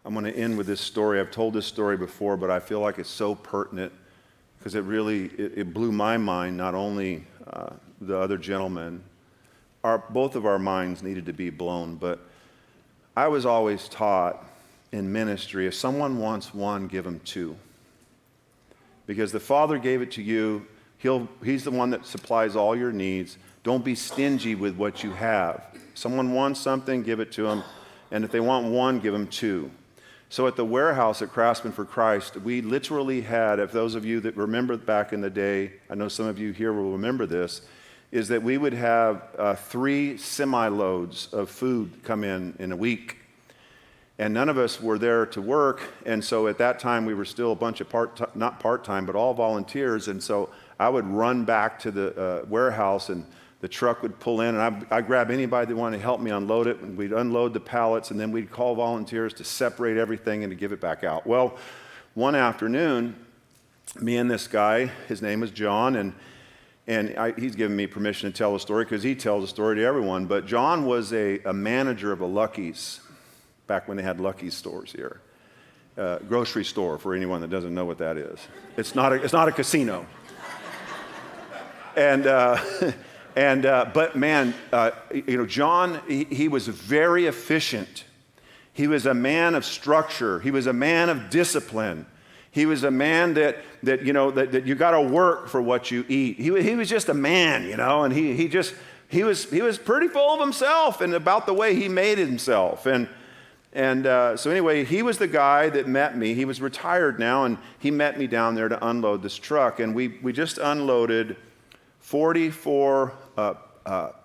I'm going to end with this story. I've told this story before, but I feel like it's so pertinent because it really blew my mind, not only the other gentleman. Both of our minds needed to be blown, but I was always taught in ministry, if someone wants one, give them two. Because the Father gave it to you, He's the one that supplies all your needs. Don't be stingy with what you have. If someone wants something, give it to them. And if they want one, give them two. So at the warehouse at Craftsmen for Christ, we literally had, if those of you that remember back in the day, I know some of you here will remember this, is that we would have 3 semi-loads of food come in a week. And none of us were there to work, and so at that time we were still a bunch of not part-time, but all volunteers, and so I would run back to the warehouse, and the truck would pull in, and I'd grab anybody that wanted to help me unload it, and we'd unload the pallets, and then we'd call volunteers to separate everything and to give it back out. Well, one afternoon, me and this guy, his name is John, and he's given me permission to tell the story because he tells the story to everyone, but John was a manager of a Lucky's, back when they had Lucky's stores here. Grocery store, for anyone that doesn't know what that is. It's not a casino. But man, John, he was very efficient. He was a man of structure. He was a man of discipline. He was a man that you got to work for what you eat. He was just a man, and he was pretty full of himself and about the way he made himself. So anyway, he was the guy that met me. He was retired now, and he met me down there to unload this truck. And we just unloaded 44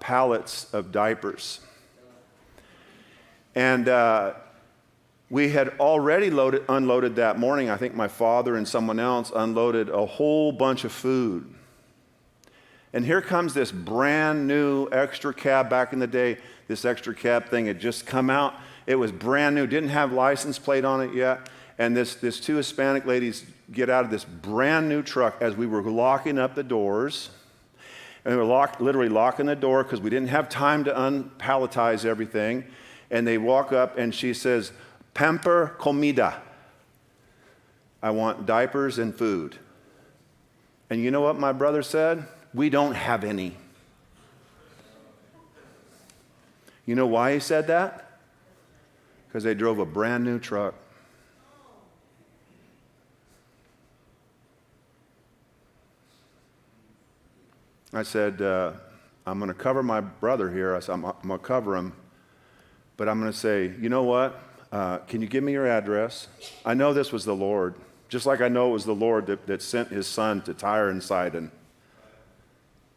pallets of diapers. And we had already unloaded that morning. I think my father and someone else unloaded a whole bunch of food. And here comes this brand new extra cab. Back in the day, this extra cab thing had just come out. It was brand new, didn't have license plate on it yet. And this 2 Hispanic ladies get out of this brand new truck as we were locking up the doors. And they were literally locking the door because we didn't have time to unpalletize everything. And they walk up and she says, "Pamper comida." I want diapers and food. And you know what my brother said? We don't have any. You know why he said that? Because they drove a brand new truck. I said, I'm going to cover my brother here. I said, I'm going to cover him. But I'm going to say, you know what? Can you give me your address? I know this was the Lord. Just like I know it was the Lord that sent his son to Tyre and Sidon.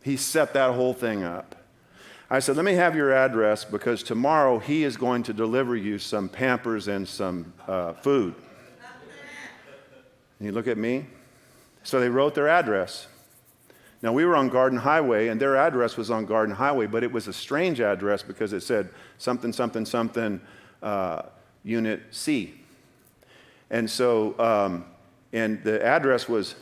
He set that whole thing up. I said, let me have your address because tomorrow he is going to deliver you some Pampers and some food. And you look at me. So they wrote their address. Now we were on Garden Highway and their address was on Garden Highway, but it was a strange address because it said something, something, something, Unit C. And so, and the address was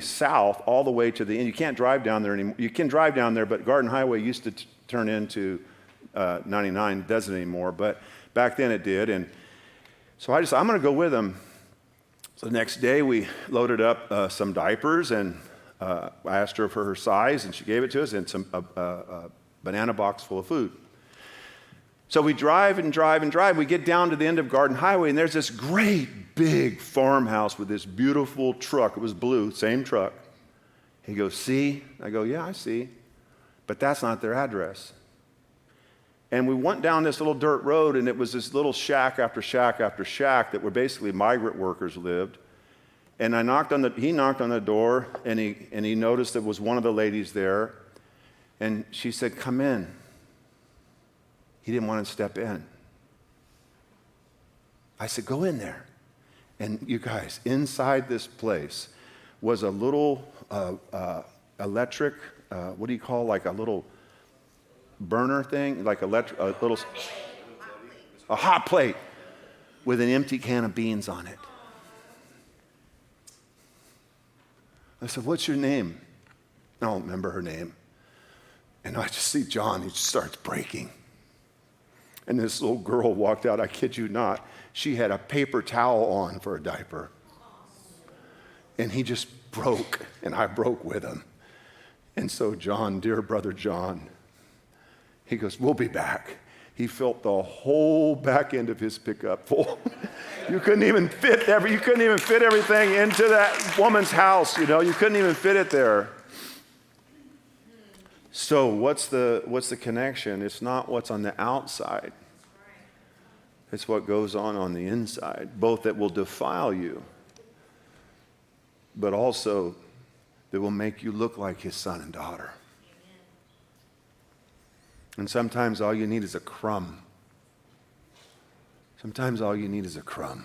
south all the way to the end. You can't drive down there anymore. You can drive down there, but Garden Highway used to turn into 99. It doesn't anymore, but back then it did. And so I'm going to go with them. So the next day we loaded up some diapers, and I asked her for her size, and she gave it to us, and a banana box full of food. So we drive and drive and drive. We get down to the end of Garden Highway, and there's this great big farmhouse with this beautiful truck. It was blue, same truck. He goes, see? I go, yeah, I see. But that's not their address. And we went down this little dirt road, and it was this little shack after shack after shack that were basically migrant workers lived. And he knocked on the door, and he noticed there was one of the ladies there. And she said, come in. He didn't want to step in. I said, go in there. And you guys, inside this place was a little electric, what do you call, like a little burner thing, like a hot plate with an empty can of beans on it. I said, what's your name? I don't remember her name. And I just see John, he just starts breaking. And this little girl walked out, I kid you not. She had a paper towel on for a diaper. And he just broke, and I broke with him. And so John, dear brother John, he goes, we'll be back. He filled the whole back end of his pickup full. You couldn't even fit everything into that woman's house, you know. You couldn't even fit it there. So what's the connection? It's not what's on the outside. It's what goes on the inside, both that will defile you, but also that will make you look like his son and daughter. And sometimes all you need is a crumb. Sometimes all you need is a crumb.